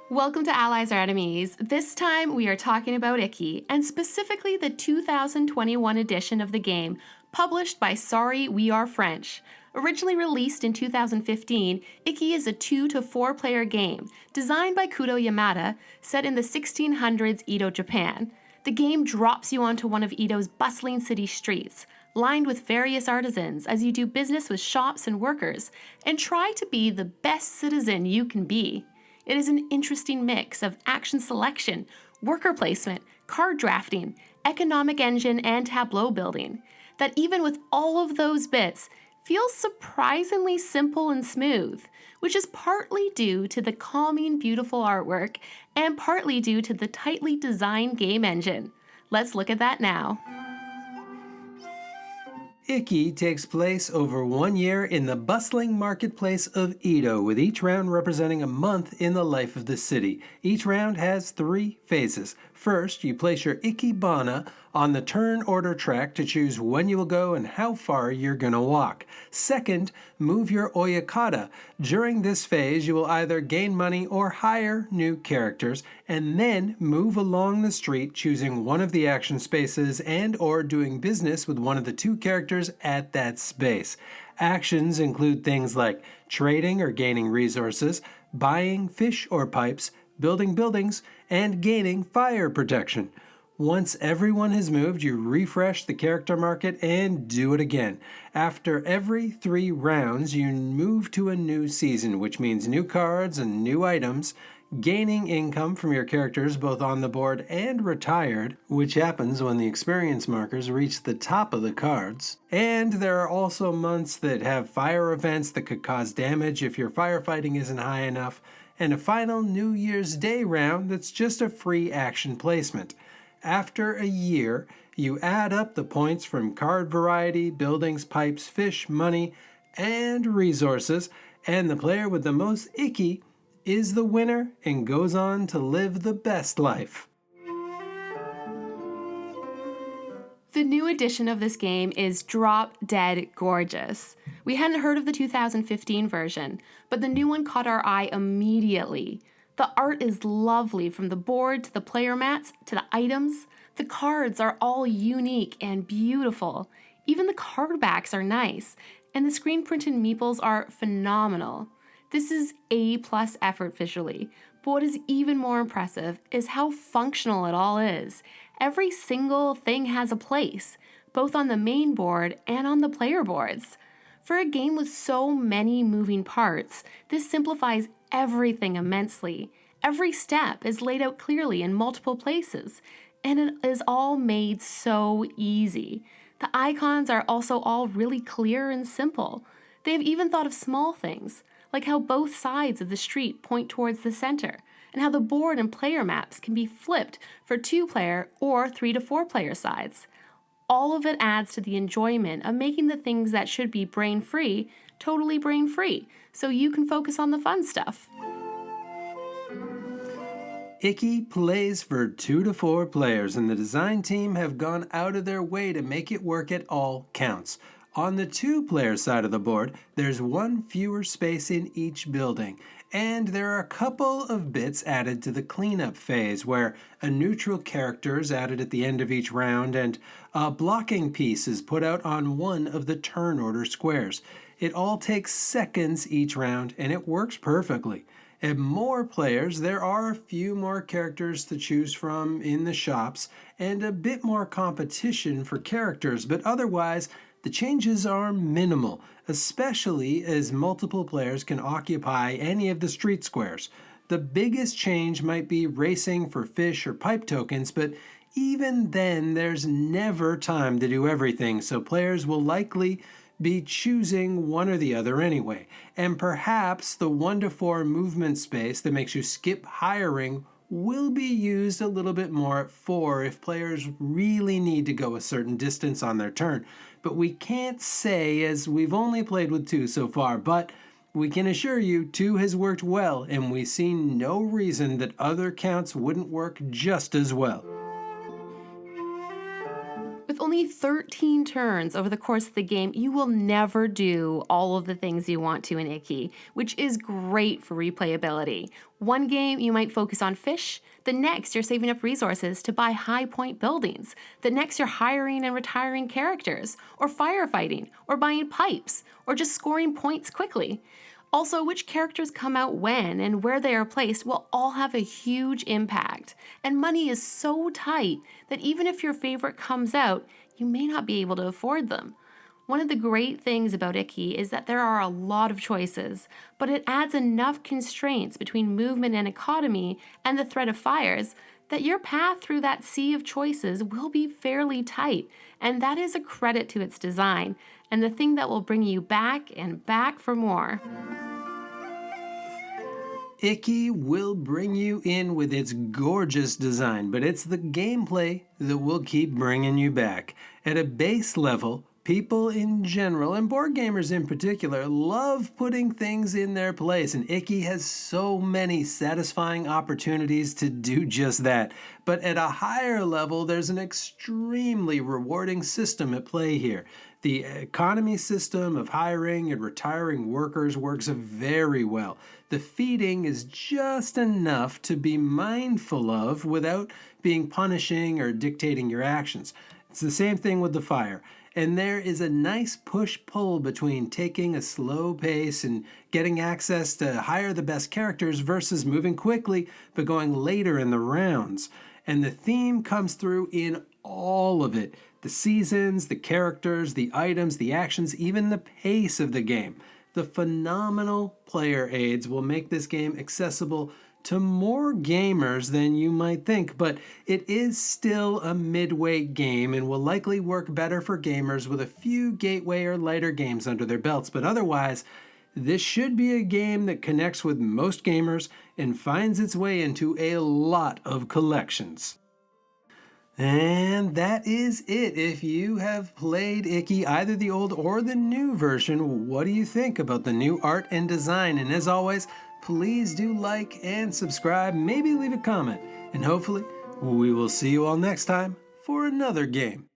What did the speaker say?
Welcome to Allies or Enemies. This time we are talking about IKI, and specifically the 2021 edition of the game, published by Sorry We Are French. Originally released in 2015, IKI is a 2 to 4 player game, designed by Koota Yamada, set in the 1600s Edo, Japan. The game drops you onto one of Edo's bustling city streets, lined with various artisans as you do business with shops and workers, and try to be the best citizen you can be. It is an interesting mix of action selection, worker placement, card drafting, economic engine, and tableau building that even with all of those bits, feels surprisingly simple and smooth, which is partly due to the calming, beautiful artwork and partly due to the tightly designed game engine. Let's look at that now. IKI takes place over 1 year in the bustling marketplace of Edo, with each round representing a month in the life of the city. Each round has 3 phases. First, you place your Ikebana on the turn order track to choose when you will go and how far you're going to walk. Second, move your Oyakata. During this phase, you will either gain money or hire new characters, and then move along the street choosing one of the action spaces and or doing business with one of the 2 characters at that space. Actions include things like trading or gaining resources, buying fish or pipes, building buildings, and gaining fire protection. Once everyone has moved, you refresh the character market and do it again. After every 3 rounds, you move to a new season, which means new cards and new items, gaining income from your characters both on the board and retired, which happens when the experience markers reach the top of the cards. And there are also months that have fire events that could cause damage if your firefighting isn't high enough, and a final New Year's Day round that's just a free action placement. After a year, you add up the points from card variety, buildings, pipes, fish, money, and resources, and the player with the most IKI is the winner and goes on to live the best life. The new edition of this game is drop dead gorgeous. We hadn't heard of the 2015 version, but the new one caught our eye immediately. The art is lovely, from the board to the player mats to the items. The cards are all unique and beautiful. Even the card backs are nice, and the screen printed meeples are phenomenal. This is A+ effort visually, but what is even more impressive is how functional it all is. Every single thing has a place, both on the main board and on the player boards. For a game with so many moving parts, this simplifies everything immensely. Every step is laid out clearly in multiple places, and it is all made so easy. The icons are also all really clear and simple. They have even thought of small things, like how both sides of the street point towards the center, and how the board and player maps can be flipped for 2-player or 3 to 4 player sides. All of it adds to the enjoyment of making the things that should be brain-free totally brain-free, so you can focus on the fun stuff. IKI plays for 2 to 4 players, and the design team have gone out of their way to make it work at all counts. On the 2-player side of the board, there's 1 fewer space in each building, and there are a couple of bits added to the cleanup phase, where a neutral character is added at the end of each round, and a blocking piece is put out on one of the turn order squares. It all takes seconds each round, and it works perfectly. At more players, there are a few more characters to choose from in the shops, and a bit more competition for characters, but otherwise, the changes are minimal, especially as multiple players can occupy any of the street squares. The biggest change might be racing for fish or pipe tokens, but even then there's never time to do everything, so players will likely be choosing one or the other anyway. And perhaps the 1 to 4 movement space that makes you skip hiring will be used a little bit more at 4 if players really need to go a certain distance on their turn. But we can't say, as we've only played with 2 so far, but we can assure you 2 has worked well, and we see no reason that other counts wouldn't work just as well. With With only 13 turns over the course of the game, you will never do all of the things you want to in IKI, which is great for replayability. One game you might focus on fish, the next you're saving up resources to buy high point buildings, the next you're hiring and retiring characters, or firefighting, or buying pipes, or just scoring points quickly. Also, which characters come out when and where they are placed will all have a huge impact. And money is so tight that even if your favorite comes out, you may not be able to afford them. One of the great things about IKI is that there are a lot of choices, but it adds enough constraints between movement and economy and the threat of fires that your path through that sea of choices will be fairly tight, and that is a credit to its design, and the thing that will bring you back and back for more. IKI will bring you in with its gorgeous design, but it's the gameplay that will keep bringing you back. At a base level, people in general, and board gamers in particular, love putting things in their place, and IKI has so many satisfying opportunities to do just that. But at a higher level, there's an extremely rewarding system at play here. The economy system of hiring and retiring workers works very well. The feeding is just enough to be mindful of without being punishing or dictating your actions. It's the same thing with the fire. And there is a nice push-pull between taking a slow pace and getting access to hire the best characters versus moving quickly but going later in the rounds. And the theme comes through in all of it. The seasons, the characters, the items, the actions, even the pace of the game. The phenomenal player aids will make this game accessible to more gamers than you might think, but it is still a midweight game and will likely work better for gamers with a few gateway or lighter games under their belts. But otherwise, this should be a game that connects with most gamers and finds its way into a lot of collections. And that is it. If you have played IKI, either the old or the new version, what do you think about the new art and design? And as always, please do like and subscribe, maybe leave a comment, and hopefully we will see you all next time for another game.